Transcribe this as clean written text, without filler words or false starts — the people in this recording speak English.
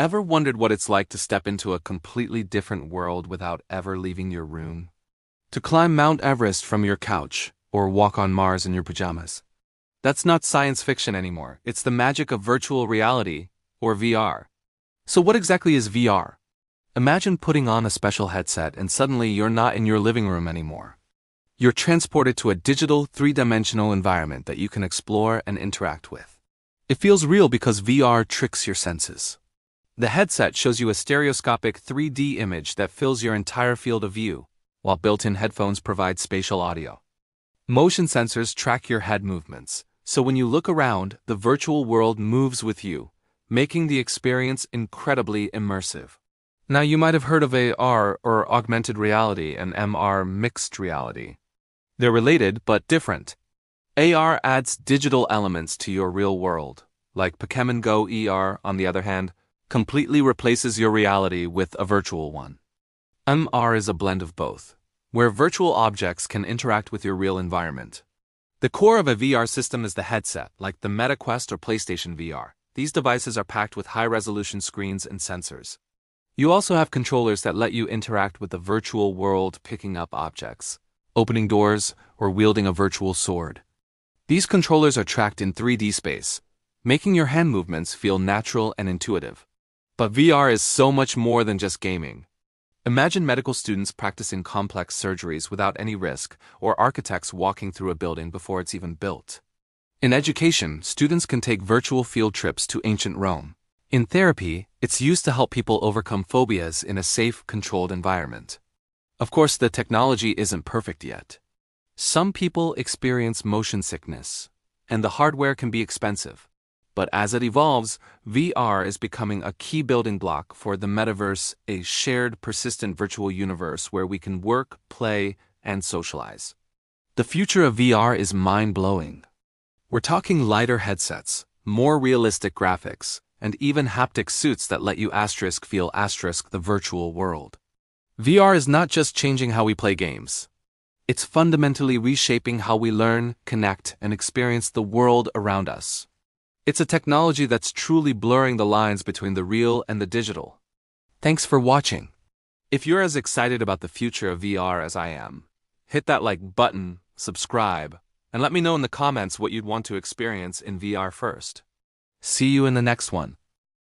Ever wondered what it's like to step into a completely different world without ever leaving your room? To climb Mount Everest from your couch, or walk on Mars in your pajamas? That's not science fiction anymore. It's the magic of virtual reality, or VR. So what exactly is VR? Imagine putting on a special headset and suddenly you're not in your living room anymore. You're transported to a digital, three-dimensional environment that you can explore and interact with. It feels real because VR tricks your senses. The headset shows you a stereoscopic 3D image that fills your entire field of view, while built-in headphones provide spatial audio. Motion sensors track your head movements, so when you look around, the virtual world moves with you, making the experience incredibly immersive. Now, you might have heard of AR, or Augmented Reality, and MR, Mixed Reality. They're related, but different. AR adds digital elements to your real world, like Pokémon Go ER, on the other hand, completely replaces your reality with a virtual one. MR is a blend of both, where virtual objects can interact with your real environment. The core of a VR system is the headset, like the Meta Quest or PlayStation VR. These devices are packed with high-resolution screens and sensors. You also have controllers that let you interact with the virtual world, picking up objects, opening doors, or wielding a virtual sword. These controllers are tracked in 3D space, making your hand movements feel natural and intuitive. But VR is so much more than just gaming. Imagine medical students practicing complex surgeries without any risk, or architects walking through a building before it's even built. In education, students can take virtual field trips to ancient Rome. In therapy, it's used to help people overcome phobias in a safe, controlled environment. Of course, the technology isn't perfect yet. Some people experience motion sickness, and the hardware can be expensive. But as it evolves, VR is becoming a key building block for the Metaverse, a shared, persistent virtual universe where we can work, play, and socialize. The future of VR is mind-blowing. We're talking lighter headsets, more realistic graphics, and even haptic suits that let you feel the virtual world. VR is not just changing how we play games. It's fundamentally reshaping how we learn, connect, and experience the world around us. It's a technology that's truly blurring the lines between the real and the digital. Thanks for watching. If you're as excited about the future of VR as I am, hit that like button, subscribe, and let me know in the comments what you'd want to experience in VR first. See you in the next one.